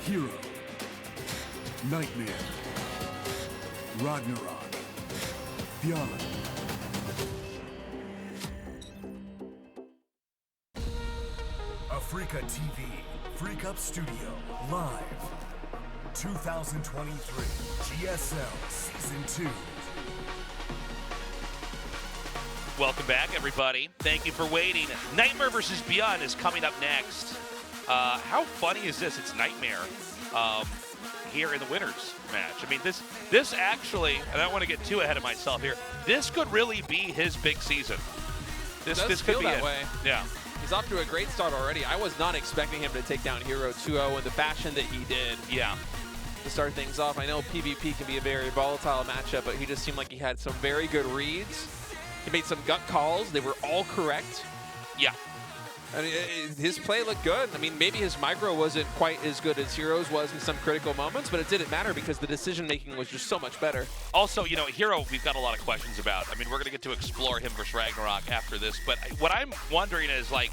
Hero, NightMare, RagnaroK, ByuN. Africa TV, Freak Up Studio, live. 2023, GSL Season 2. Welcome back, everybody. Thank you for waiting. NightMare versus ByuN is coming up next. How funny is this? It's NightMare here in the winners match. I mean, this actually, and I don't want to get too ahead of myself here, this could really be his big season. This could be that it. way. Yeah. He's off to a great start already. I was not expecting him to take down Hero 2-0 in the fashion that he did. Yeah. To start things off, I know PvP can be a very volatile matchup, but he just seemed like he had some very good reads. He made some gut calls. They were all correct. Yeah. I mean, his play looked good. I mean, maybe his micro wasn't quite as good as Hero's was in some critical moments, but it didn't matter because the decision-making was just so much better. Also, you know, Hero, we've got a lot of questions about. I mean, we're going to get to explore him versus RagnaroK after this, but what I'm wondering is, like,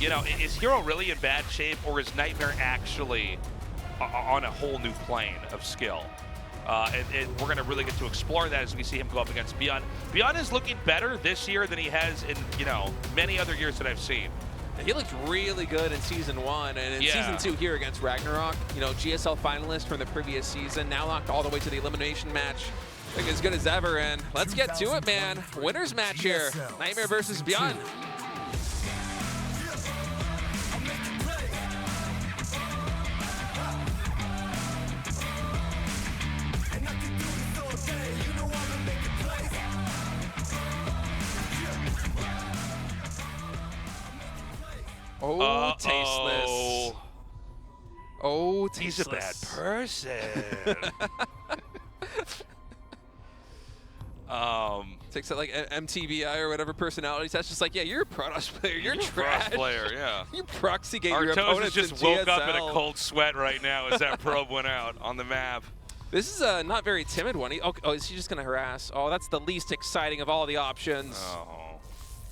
you know, is Hero really in bad shape, or is NightMare actually on a whole new plane of skill? And we're going to really get to explore that as we see him go up against ByuN. ByuN is looking better this year than he has in, you know, many other years that I've seen. He looked really good in Season 1, and in Season 2 here against RagnaroK, you know, GSL finalist from the previous season, now locked all the way to the elimination match. Looking as good as ever, and let's get to it, man. Winners match here. NightMare versus ByuN. Oh, tasteless. Oh, tasteless. He's a bad person. Takes that like MTBI or whatever personalities. That's just like, yeah, you're a Protoss player. You're trash. Player, yeah. You proxy game your opponents just in woke GSL. up in a cold sweat right now as that probe went out on the map. This is a not very timid one. Oh, is he just going to harass? Oh, that's the least exciting of all the options. Oh.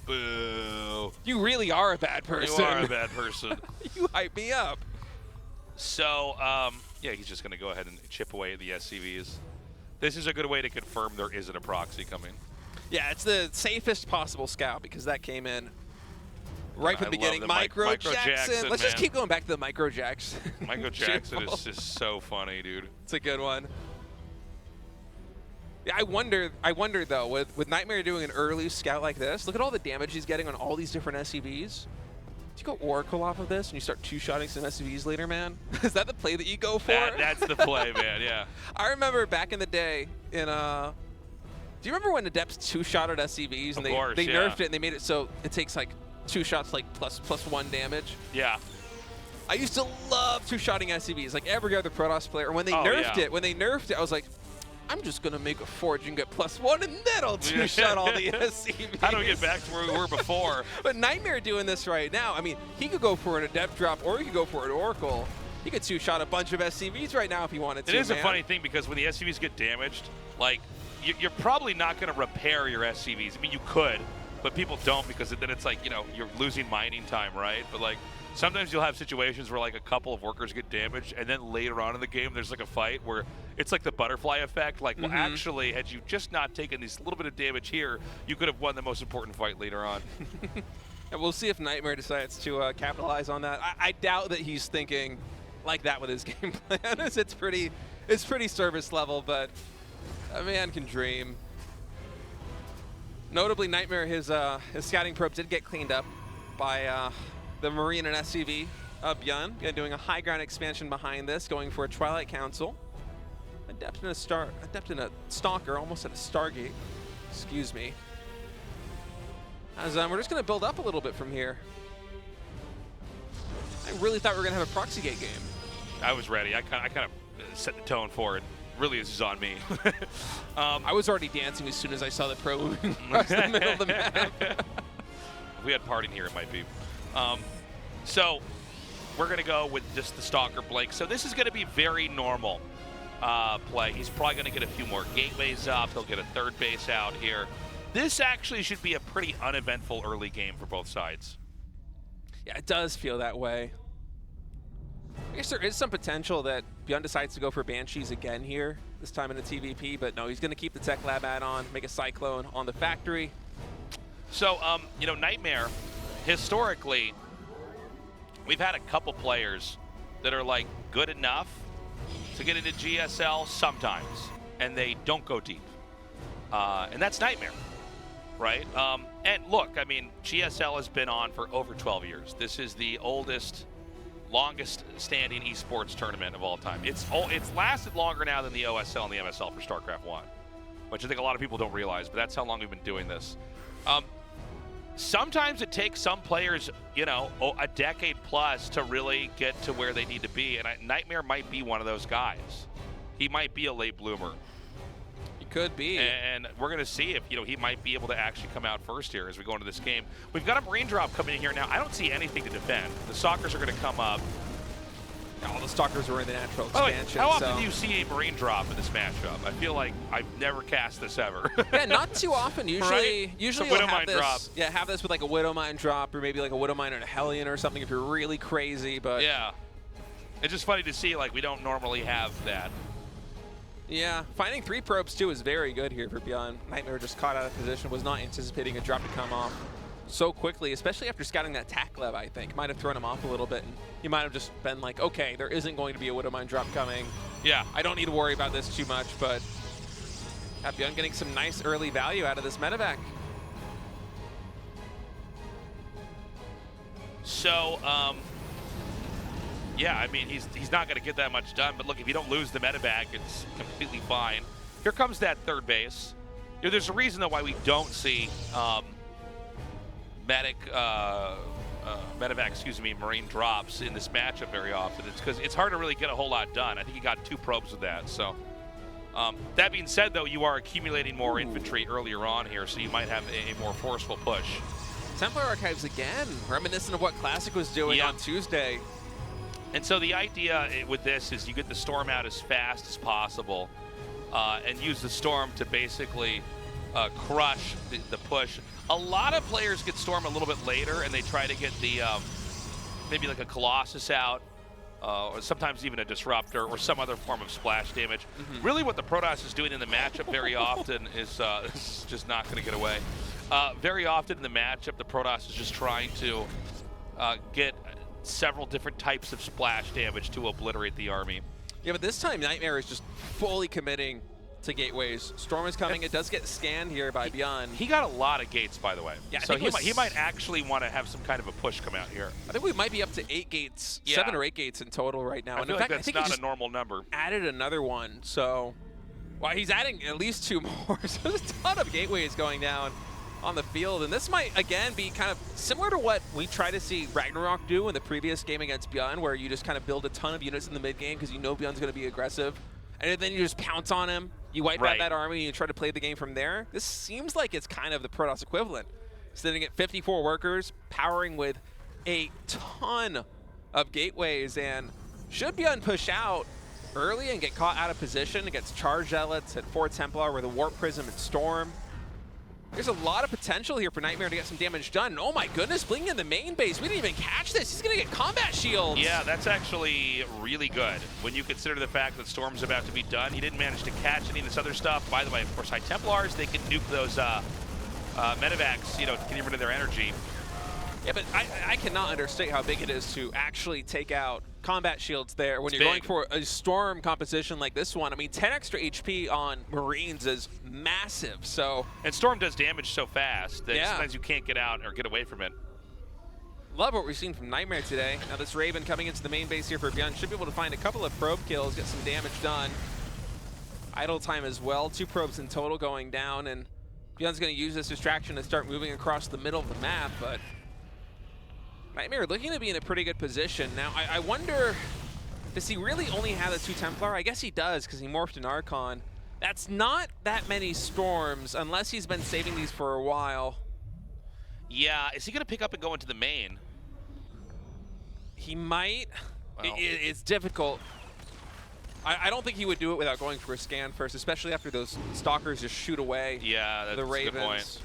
Boo. You really are a bad person. You are a bad person. You hype me up. So, yeah, he's just going to go ahead and chip away at the SCVs. This is a good way to confirm there isn't a proxy coming. Yeah, it's the safest possible scout because that came in right from the beginning. Micro Jackson. Let's just keep going back to the Micro Jackson. Micro Jackson is just so funny, dude. It's a good one. Yeah, I wonder though, with NightMare doing an early scout like this, look at all the damage he's getting on all these different SCVs. Do you go Oracle off of this and you start two-shotting some SCVs later, man? Is that the play that you go for? That's the play, man, yeah. I remember back in the day in, do you remember when Adepts two-shotted SCVs and they nerfed it and they made it so it takes like 2 shots like plus 1 damage? Yeah. I used to love two-shotting SCVs, like every other Protoss player. When they nerfed it, I was like, I'm just going to make a forge and get +1, and then I'll two-shot all the SCVs. How do we get back to where we were before? But NightMare doing this right now, I mean, he could go for an Adept drop, or he could go for an Oracle. He could two-shot a bunch of SCVs right now if he wanted to, It is a funny thing, because when the SCVs get damaged, like, you're probably not going to repair your SCVs. I mean, you could, but people don't, because then it's like, you know, you're losing mining time, right? But, like, sometimes you'll have situations where like a couple of workers get damaged, and then later on in the game there's like a fight where it's like the butterfly effect. Like, well, actually, had you just not taken this little bit of damage here, you could have won the most important fight later on. And we'll see if NightMare decides to capitalize on that. I doubt that he's thinking like that with his game plan. It's pretty service level, but a man can dream. Notably, NightMare, his scouting probe did get cleaned up by the Marine and SCV of ByuN, doing a high ground expansion behind this, going for a Twilight Council. Adept in a Stalker, almost at a Stargate. Excuse me. As we're just going to build up a little bit from here. I really thought we were going to have a Proxy Gate game. I was ready. I kind of set the tone for it. Really, this is on me. I was already dancing as soon as I saw the pro moving across the middle of the map. If we had partying here, it might be. So we're going to go with just the Stalker Blake. So this is going to be very normal play. He's probably going to get a few more gateways up. He'll get a third base out here. This actually should be a pretty uneventful early game for both sides. Yeah, it does feel that way. I guess there is some potential that ByuN decides to go for Banshees again here, this time in a TVP, but no, he's going to keep the Tech Lab add-on, make a Cyclone on the Factory. So, you know, NightMare, historically, we've had a couple players that are like good enough to get into GSL sometimes, and they don't go deep. And that's NightMare, right? And look, I mean, GSL has been on for over 12 years. This is the oldest, longest standing esports tournament of all time. It's lasted longer now than the OSL and the MSL for StarCraft 1, which I think a lot of people don't realize, but that's how long we've been doing this. Sometimes it takes some players, you know, a decade plus to really get to where they need to be, and NightMare might be one of those guys. He might be a late bloomer. He could be. And we're going to see if, you know, he might be able to actually come out first here as we go into this game. We've got a Marine drop coming in here now. I don't see anything to defend. The Stalkers are going to come up. All the Stalkers were in the natural Oh, expansion. how often do you see a Marine drop in this matchup? I feel like I've never cast this ever. Yeah, not too often. Usually, right? usually Some you'll have Widowmine this. drop. Yeah, have this with like a Widowmine drop, or maybe like a Widowmine and a Hellion or something if you're really crazy. But yeah, it's just funny to see. Like, we don't normally have that. yeah, finding 3 probes too is very good here for ByuN. NightMare just caught out of position, was not anticipating a drop to come off so quickly, especially after scouting that Tac Lev, I think. Might have thrown him off a little bit, and he might have just been like, okay, there isn't going to be a Widowmine drop coming. Yeah. I don't need to worry about this too much, but ByuN getting some nice early value out of this medevac. So, yeah, I mean, he's not going to get that much done, but look, if you don't lose the medevac, it's completely fine. Here comes that third base. You know, there's a reason, though, why we don't see medevac, excuse me, Marine drops in this matchup very often. It's because it's hard to really get a whole lot done. I think he got 2 probes with that. So, that being said, though, you are accumulating more infantry earlier on here, so you might have a more forceful push. Templar Archives again, reminiscent of what Classic was doing on Tuesday. And so the idea with this is you get the Storm out as fast as possible and use the Storm to basically crush the push. A lot of players get Storm a little bit later, and they try to get the maybe like a Colossus out, or sometimes even a Disruptor or some other form of splash damage. Really what the Protoss is doing in the matchup very often is this is just not going to get away. Very often in the matchup, the Protoss is just trying to get several different types of splash damage to obliterate the army. Yeah, but this time NightMare is just fully committing to gateways. Storm is coming. It does get scanned here by ByuN. He got a lot of gates, by the way. Yeah, so he might actually want to have some kind of a push come out here. I think we might be up to 8 gates, Yeah. 7 or 8 gates in total right now. I And feel in like fact, I that's think he not just a normal number. added another one. So, well, he's adding at least 2 more. So there's a ton of gateways going down on the field, and this might again be kind of similar to what we try to see RagnaroK do in the previous game against ByuN, where you just kind of build a ton of units in the mid game because you know ByuN's going to be aggressive, and then you just pounce on him, you wipe out that army, and you try to play the game from there. This seems like it's kind of the Protoss equivalent, sitting at 54 workers, powering with a ton of gateways, and should ByuN push out early and get caught out of position against Charge Zealots at 4 Templar with a Warp Prism and Storm, there's a lot of potential here for NightMare to get some damage done. Oh my goodness, blinking in the main base. We didn't even catch this. He's going to get combat shields. Yeah, that's actually really good when you consider the fact that Storm's about to be done. He didn't manage to catch any of this other stuff. By the way, of course, High Templars, they can nuke those medevacs, you know, to get rid of their energy. Yeah, but I cannot understate how big it is to actually take out combat shields there when you're going for a Storm composition like this one. I mean, 10 extra HP on Marines is massive, so... And Storm does damage so fast that sometimes you can't get out or get away from it. Love what we've seen from NightMare today. Now this Raven coming into the main base here for ByuN should be able to find a couple of probe kills, get some damage done. Idle time as well, 2 probes in total going down, and ByuN's going to use this distraction to start moving across the middle of the map, but NightMare looking to be in a pretty good position. Now, I wonder, does he really only have the 2 Templar? I guess he does, because he morphed in Archon. That's not that many Storms, unless he's been saving these for a while. Yeah, is he going to pick up and go into the main? He might. Well, it's difficult. I don't think he would do it without going for a scan first, especially after those Stalkers just shoot away that's the Ravens. A good point.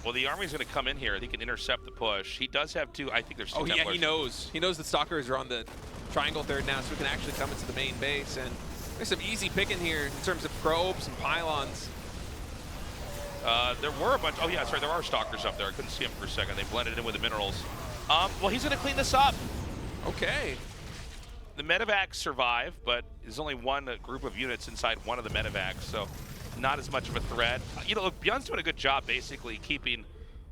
Well, the army's going to come in here. He can intercept the push. He does have 2. I think there's 2 Oh, Templars. yeah, he knows. He knows the Stalkers are on the triangle third now, so we can actually come into the main base. And there's some easy picking here in terms of probes and pylons. There were a bunch. Oh yeah, sorry. There are stalkers up there. I couldn't see them for a second. They blended in with the minerals. Well, he's going to clean this up. Okay. The medevacs survive, but there's only one group of units inside one of the medevacs, so not as much of a threat. You know, look, ByuN's doing a good job basically keeping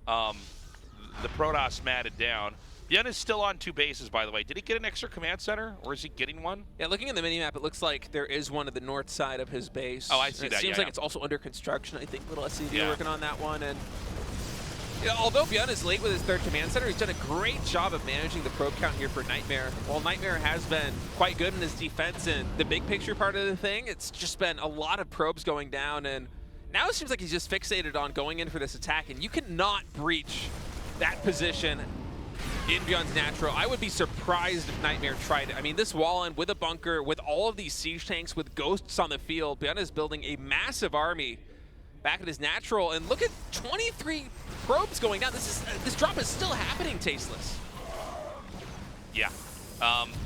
the Protoss matted down. ByuN is still on 2 bases, by the way. Did he get an extra command center, or is he getting one? Yeah, looking at the minimap, it looks like there is one at the north side of his base. Oh, I see that. It seems yeah, like it's also under construction. I think little SCV Yeah. working on that one. And you know, although ByuN is late with his 3rd command center, he's done a great job of managing the probe count here for NightMare. While NightMare has been quite good in his defense and the big picture part of the thing, it's just been a lot of probes going down. And now it seems like he's just fixated on going in for this attack. And you cannot breach that position in ByuN's natural. I would be surprised if NightMare tried it. I mean, this wall in with a bunker, with all of these siege tanks, with ghosts on the field, ByuN is building a massive army back at his natural. And look at 23 probes going down. This drop is still happening, Tasteless. Yeah.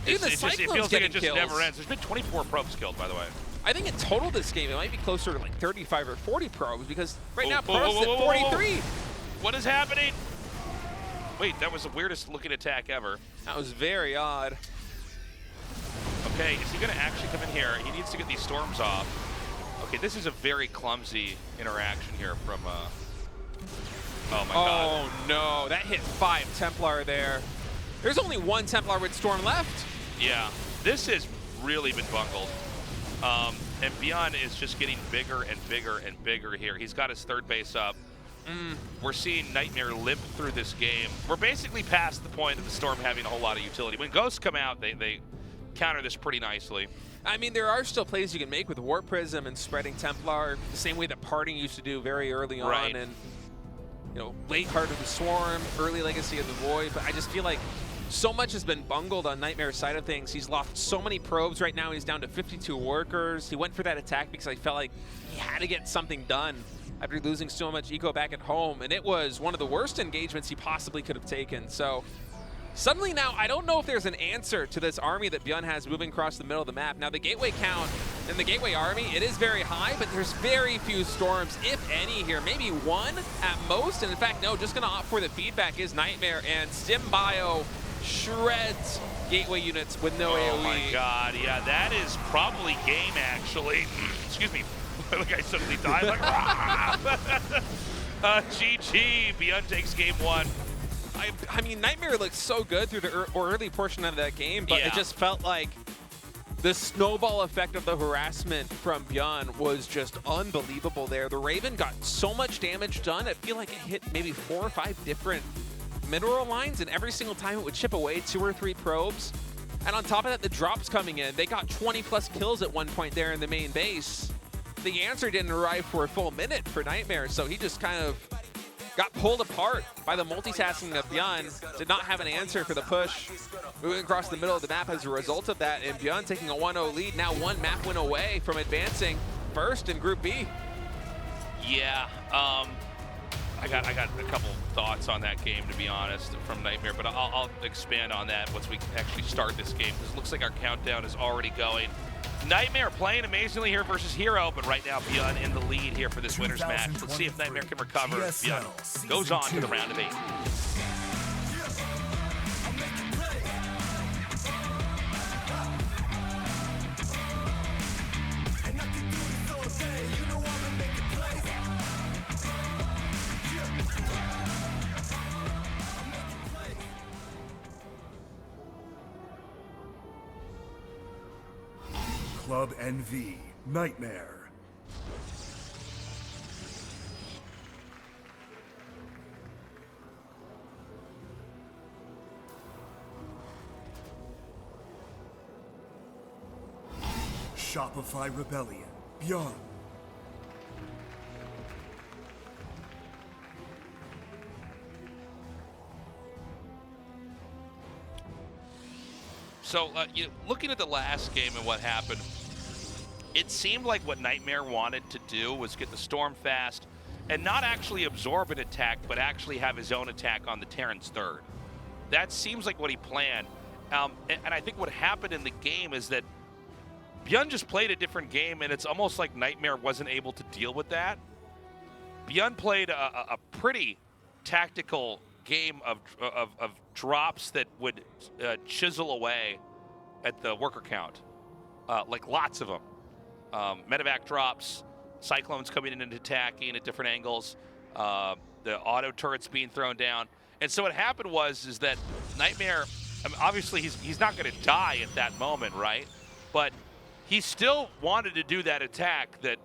Even the it feels Cyclone's like getting it just kills. never ends. There's been 24 probes killed, by the way. I think in total this game, it might be closer to like 35 or 40 probes because right now Whoa, whoa, Protoss whoa, at whoa, whoa, whoa. 43. What is happening? Wait, that was the weirdest looking attack ever. That was very odd. Okay, is he going to actually come in here? He needs to get these storms off. Okay, this is a very clumsy interaction here from, oh my god. Oh no, that hit 5 Templar there. There's only 1 Templar with Storm left. Yeah, this has really been bungled. And ByuN is just getting bigger and bigger and bigger here. He's got his 3rd base up. We're seeing NightMare limp through this game. We're basically past the point of the Storm having a whole lot of utility. When Ghosts come out, they counter this pretty nicely. I mean, there are still plays you can make with Warp Prism and spreading Templar, the same way that Parting used to do very early on. Right. And, you know, late Heart of the Swarm, early Legacy of the Void. But I just feel like so much has been bungled on NightMare's side of things. He's lost so many probes right now. He's down to 52 workers. He went for that attack because I felt like he had to get something done after losing so much eco back at home. And it was one of the worst engagements he possibly could have taken. So suddenly now, I don't know if there's an answer to this army that ByuN has moving across the middle of the map. Now, the gateway count in the gateway army, it is very high, but there's very few storms, if any, here. Maybe 1 at most. And in fact, no, just going to opt for the feedback is NightMare. And StimBio shreds gateway units with no AoE. Oh my god, yeah, that is probably game, actually. Excuse me. Like I suddenly died, like, GG, ByuN takes game 1. I mean, NightMare looked so good through the early portion of that game, but it just felt like the snowball effect of the harassment from ByuN was just unbelievable there. The Raven got so much damage done, I feel like it hit maybe 4 or 5 different mineral lines, and every single time it would chip away 2 or 3 probes. And on top of that, the drops coming in. They got 20+ kills at one point there in the main base. The answer didn't arrive for a full minute for NightMare, so he just kind of got pulled apart by the multitasking of ByuN. Did not have an answer for the push. Moving across the middle of the map as a result of that, and ByuN taking a 1-0 lead. Now 1 map win away from advancing first in Group B. Yeah, I got a couple thoughts on that game, to be honest, from NightMare, but I'll expand on that once we actually start this game, because it looks like our countdown is already going. NightMare playing amazingly here versus Hero, but right now ByuN in the lead here for this winner's match. Let's see if NightMare can recover. ByuN goes on to the round of 8. Club NV, NightMare. Shopify Rebellion, ByuN. So, looking at the last game and what happened, it seemed like what NightMare wanted to do was get the Storm fast and not actually absorb an attack, but actually have his own attack on the Terran's 3rd. That seems like what he planned. And I think what happened in the game is that ByuN just played a different game, and it's almost like NightMare wasn't able to deal with that. ByuN played a pretty tactical game of drops that would chisel away at the worker count, like lots of them. Medevac drops, Cyclones coming in and attacking at different angles, the auto turrets being thrown down. And so what happened is that NightMare, I mean, obviously he's not going to die at that moment, right? But he still wanted to do that attack that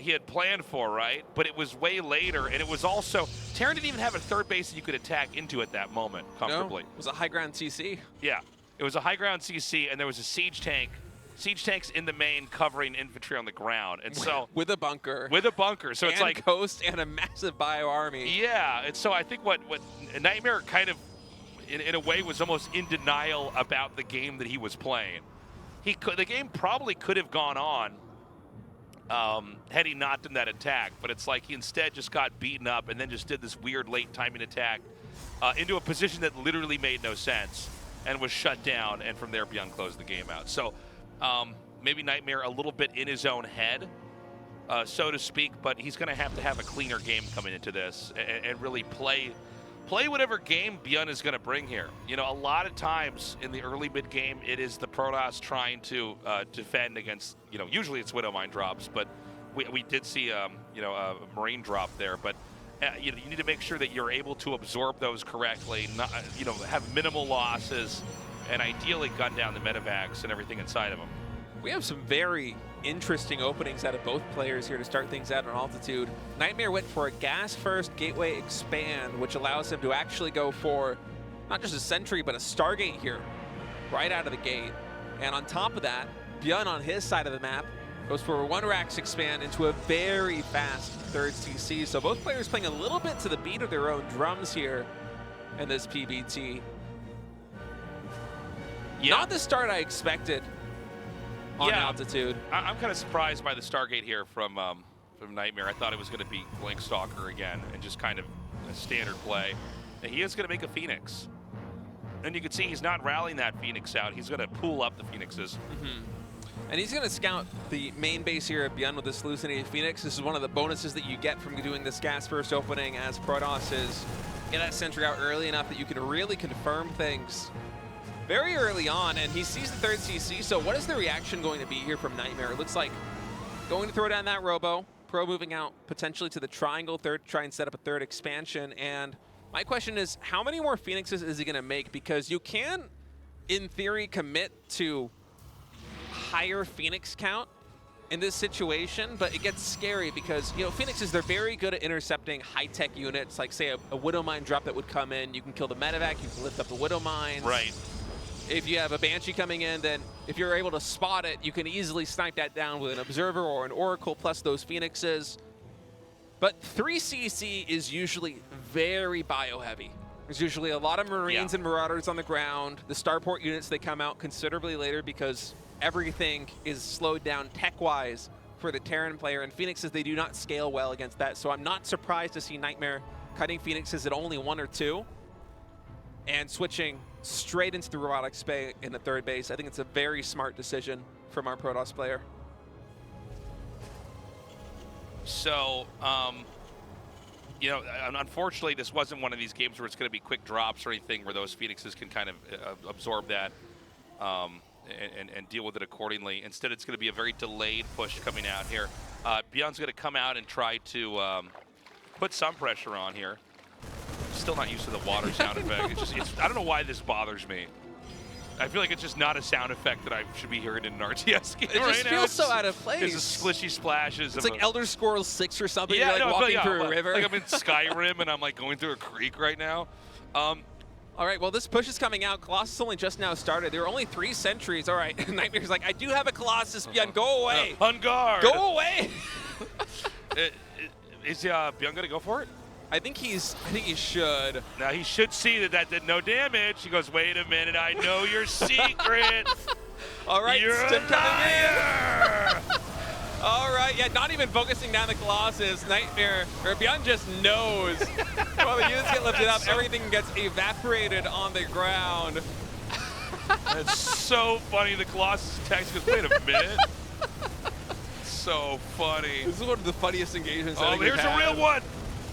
he had planned for, right? But it was way later, and it was also, Terran didn't even have a third base that you could attack into at that moment comfortably. No, it was a high ground CC. Yeah, it was a high ground CC, and there was a siege tank. Siege tanks in the main covering infantry on the ground, and so with a bunker. With a bunker, so it's like Coast and a massive bio army. Yeah, and so I think what NightMare kind of, in a way, was almost in denial about the game that he was playing. The game probably could have gone on had he not done that attack, but it's like he instead just got beaten up and then just did this weird late timing attack into a position that literally made no sense and was shut down, and from there ByuN closed the game out. So maybe NightMare a little bit in his own head, so to speak, but he's going to have a cleaner game coming into this and really play whatever game ByuN is going to bring here. You know, a lot of times in the early mid game, it is the Protoss trying to defend against, you know, usually it's Widow Mine drops, but we did see, you know, a Marine drop there, but you need to make sure that you're able to absorb those correctly, not, you know, have minimal losses, and ideally gun down the medevacs and everything inside of them. We have some very interesting openings out of both players here to start things out on altitude. NightMare went for a gas first gateway expand, which allows him to actually go for not just a sentry, but a Stargate here right out of the gate. And on top of that, ByuN on his side of the map goes for a 1 Rax expand into a very fast third CC. So both players playing a little bit to the beat of their own drums here in this PBT. Yeah. Not the start I expected on altitude. I'm kind of surprised by the Stargate here from NightMare. I thought it was going to be Blink Stalker again and just kind of a standard play. And he is going to make a Phoenix. And you can see he's not rallying that Phoenix out. He's going to pool up the Phoenixes. And he's going to scout the main base here at ByuN with this hallucinated Phoenix. This is one of the bonuses that you get from doing this gas first opening, as Protoss is in that sentry out early enough that you can really confirm things very early on. And he sees the third CC, so what is the reaction going to be here from NightMare? It looks like going to throw down that Robo, Pro moving out potentially to the triangle third, try and set up a third expansion. And my question is, how many more Phoenixes is he going to make? Because you can, in theory, commit to higher Phoenix count in this situation, but it gets scary because, you know, Phoenixes, they're very good at intercepting high-tech units, like, say, a Widow Mine drop that would come in. You can kill the medevac, you can lift up the Widow Mines. Right. If you have a Banshee coming in, then if you're able to spot it, you can easily snipe that down with an Observer or an Oracle plus those Phoenixes. But 3CC is usually very bio-heavy. There's usually a lot of Marines and Marauders on the ground. The Starport units, they come out considerably later because everything is slowed down tech-wise for the Terran player, and Phoenixes, they do not scale well against that. So I'm not surprised to see NightMare cutting Phoenixes at only 1 or 2 and switching straight into the Robotics Bay in the third base. I think it's a very smart decision from our Protoss player. So, you know, unfortunately, this wasn't one of these games where it's going to be quick drops or anything where those Phoenixes can kind of absorb that and deal with it accordingly. Instead, it's going to be a very delayed push coming out here. ByuN's going to come out and try to put some pressure on here. Still not used to the water sound effect. I don't know why this bothers me. I feel like it's just not a sound effect that I should be hearing in an RTS game right now. It just feels so out of place. It's a splishy splashes. It's like Elder Scrolls 6 or something. Yeah, you're like walking through a river. Like I'm in Skyrim and I'm like going through a creek right now. All right, well, this push is coming out. Colossus only just now started. There were only 3 sentries. All right, NightMare's like, I do have a Colossus, ByuN, go away. On guard. Go away. Is ByuN going to go for it? I think he should. Now he should see that did no damage. He goes, wait a minute, I know your secret. All right, you're a liar. All right, yeah, not even focusing down the Colossus. NightMare, or ByuN just knows. While the units get lifted up, everything gets evaporated on the ground. That's so funny. The Colossus text goes, wait a minute. So funny. This is one of the funniest engagements. Oh, here's a real one.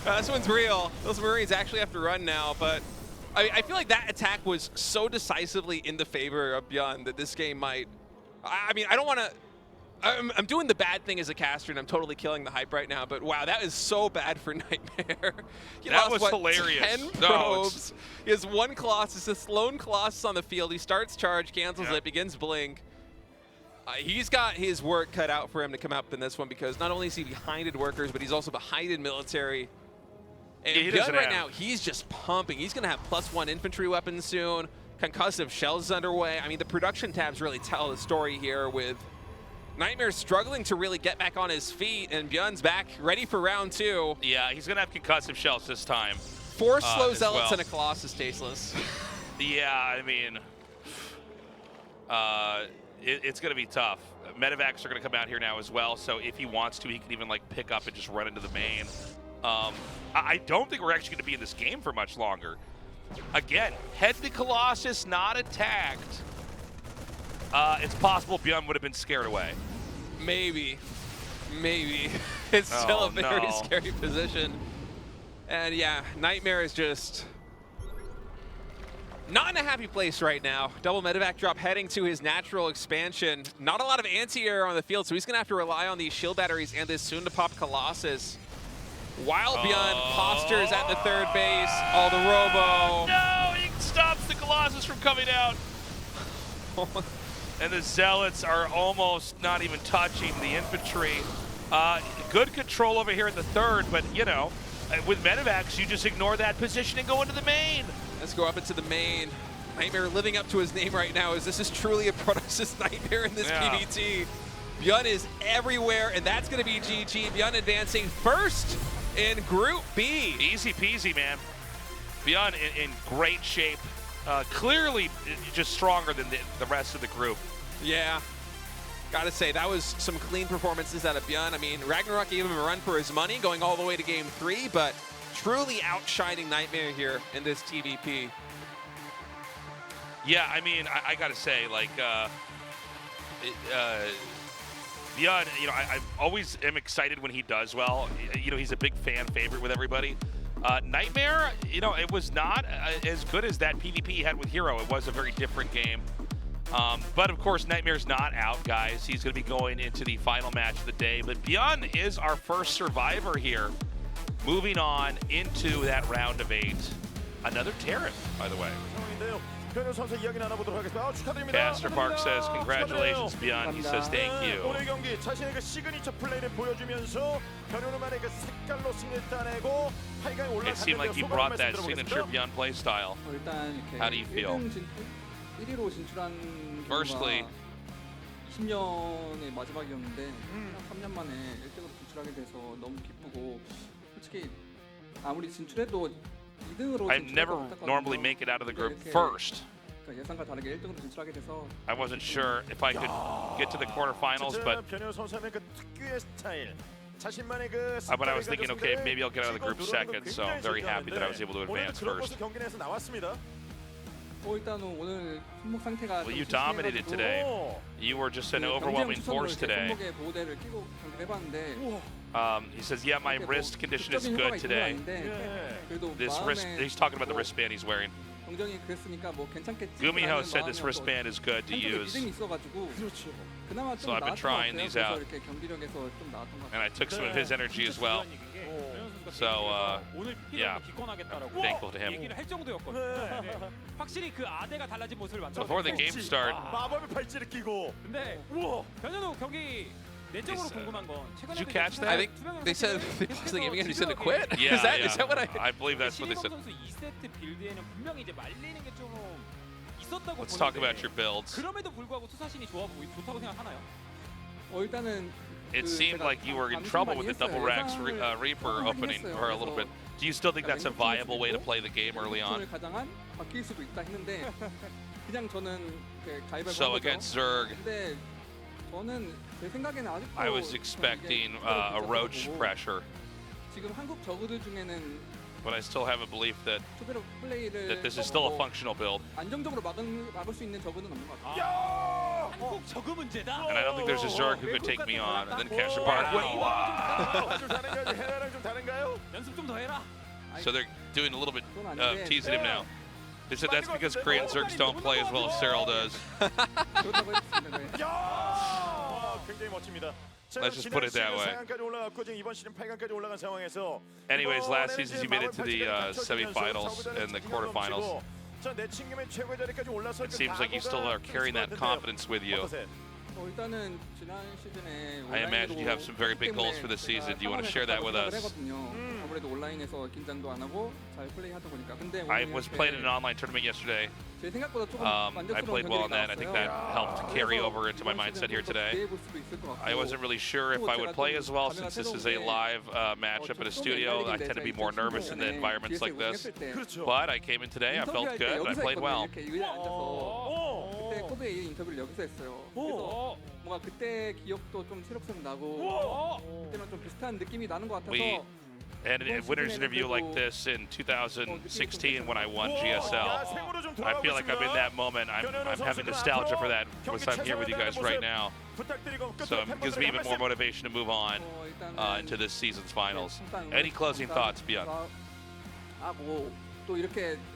This one's real. Those Marines actually have to run now, but I feel like that attack was so decisively in the favor of ByuN that this game might. I mean, I don't want to. I'm doing the bad thing as a caster, and I'm totally killing the hype right now. But wow, that is so bad for NightMare. He that lost, was what, hilarious. 10 probes. He has one Colossus, this lone Colossus on the field. He starts charge, cancels it, begins blink. He's got his work cut out for him to come up in this one because not only is he behind in workers, but he's also behind in military. And ByuN right now, he's just pumping. He's going to have +1 infantry weapons soon. Concussive shells is underway. I mean, the production tabs really tell the story here with NightMare struggling to really get back on his feet, and ByuN's back, ready for round 2. Yeah, he's going to have concussive shells this time. 4 slow zealots and a Colossus tasteless. Yeah, I mean, it's going to be tough. Medevacs are going to come out here now as well, so if he wants to, he can even like pick up and just run into the main. I don't think we're actually going to be in this game for much longer. Again, head to Colossus, not attacked. It's possible ByuN would have been scared away. Maybe. It's still a very scary position. And yeah, NightMare is just not in a happy place right now. Double medevac drop heading to his natural expansion. Not a lot of anti-air on the field, so he's going to have to rely on these shield batteries and this soon-to-pop Colossus. While ByuN postures at the third base. Oh, the Robo. No, he stops the Colossus from coming out. And the Zealots are almost not even touching the infantry. Good control over here at the third, but you know, with medevacs, you just ignore that position and go into the main. Let's go up into the main. NightMare living up to his name right now, as this is truly a Protoss NightMare in this PvT. ByuN is everywhere, and that's going to be GG. ByuN advancing first in Group B. Easy peasy, man. ByuN in great shape. Clearly just stronger than the rest of the group. Yeah. Gotta say, that was some clean performances out of ByuN. I mean, RagnaroK gave him a run for his money, going all the way to Game 3, but truly outshining NightMare here in this TVP. Yeah, I mean, I gotta say, like, ByuN, you know, I always am excited when he does well. You know, he's a big fan favorite with everybody. NightMare, you know, it was not as good as that PvP he had with Hero. It was a very different game. But of course, NightMare's not out, guys. He's going to be going into the final match of the day. But ByuN is our first survivor here, moving on into that round of 8. Another Terran, by the way. Caster Park says, congratulations, ByuN. He says, thank you. It seemed like he brought that signature ByuN play style. How do you feel? Firstly, 20년의 마지막이었는데 3년 만에 1등으로 진출하게 돼서 너무 기쁘고 솔직히 아무리 진출해도 2등으로 I never normally make it out of the group first. 예상과 다르게 1등으로 진출하게 돼서 I wasn't sure if I could get to the quarterfinals, but I was thinking, okay, maybe I'll get out of the group second, so I'm very happy that I was able to advance first. 오늘 손목 상태가 Well, you dominated today. You were just an overwhelming force today. 손목에 보호대를 끼고 경기를 해봤는데 He says, yeah, my wrist condition is good today. This wrist, he's talking about the wristband he's wearing. 경정이 그랬으니까 뭐 괜찮겠지. Gumiho said this wristband is good to use. So I've been trying these out. And I took some of his energy as well. So, yeah, I'm thankful to him. Before the game started, did you catch that? I think they said they paused the game again. He's going to quit. Yeah, is that what I believe that's what they said. Let's talk about your builds. It seemed like you were in trouble with the double Rax Reaper opening for a little bit. Do you still think that's a viable way to play the game early on? So against Zerg, I was expecting a roach pressure. But I still have a belief that 투베로 플레이를 this is still a functional build. 안정적으로 막을 수 있는 저그는 없는 것 같아요. 야! 한국 저그 문제다. And I don't think there's a Zerg who could take me on. And then Casher Park. 좀 다른가요? 해나랑 좀 다른가요? 연습 좀 더 해라. So they're doing a little bit 그건 아닌데. teasing him now. They said that's because Korean Zergs don't play as well as Cyril does. 그렇다고 했습니다. 네. 야! 굉장히 멋집니다. Let's just put it that way. 4강까지 올라갔고 지금 이번 시즌 8강까지 올라간 상황에서 Anyways, last season you made it to the semifinals and the quarterfinals. It seems like you still are carrying that confidence with you. 일단은 지난 시즌에 I imagine you have some very big goals for this season. Do you want to share that with us? 아무래도 온라인에서 긴장도 안 하고 잘 플레이하다 보니까. 근데 I was playing in an online tournament yesterday. 제 생각보다 조금 I played well in that. I think that helped carry over into my mindset here today. I wasn't really sure if I would play as well since this is a live matchup at a studio. I tend to be more nervous in the environments like this. But I came in today. I felt good. I played well. 그때 코드의 인터뷰를 여기서 했어요. 그래서 뭔가 그때 기억도 좀 새록새록 나고 그때랑 좀 비슷한 느낌이 나는 것 같아서. And a winner's interview like this in 2016 when I won GSL. I feel like I'm in that moment. I'm having nostalgia for that once I'm here with you guys right now. So it gives me even more motivation to move on into this season's finals. Any closing thoughts, ByuN?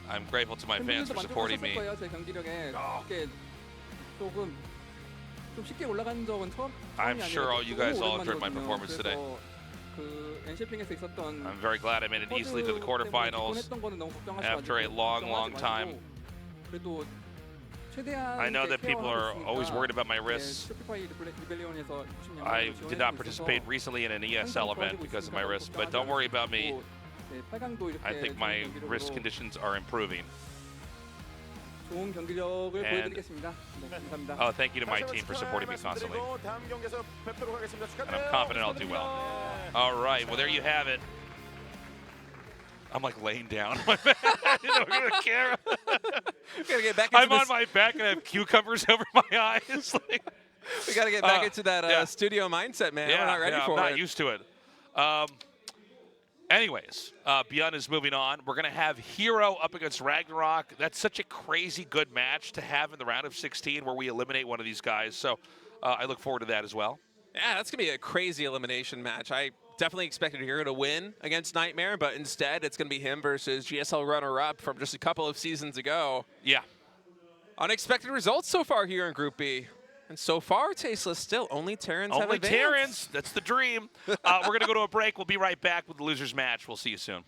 I'm grateful to my fans for supporting me. I'm sure all you guys all enjoyed my performance today. I'm very glad I made it easily to the quarterfinals after a long time. I know that people are always worried about my wrists. I did not participate recently in an ESL event because of my wrists, but don't worry about me. I think my wrist conditions are improving. And, thank you to my team for supporting me constantly. And I'm confident I'll do well. All right, well, there you have it. I'm like laying down. You know, the camera. We gotta get back into I'm on my back and I have cucumbers over my eyes. Like, we gotta get back into that studio mindset, man. We're not ready for it. I'm not used to it. Anyways, ByuN is moving on. We're going to have Hero up against RagnaroK. That's such a crazy good match to have in the round of 16 where we eliminate one of these guys. So I look forward to that as well. Yeah, that's going to be a crazy elimination match. I definitely expected Hero to win against NightMare, but instead it's going to be him versus GSL runner-up from just a couple of seasons ago. Yeah. Unexpected results so far here in Group B. And so far, tasteless still. Only Terrans have advanced. Only Terrans. That's the dream. We're going to go to a break. We'll be right back with the losers match. We'll see you soon.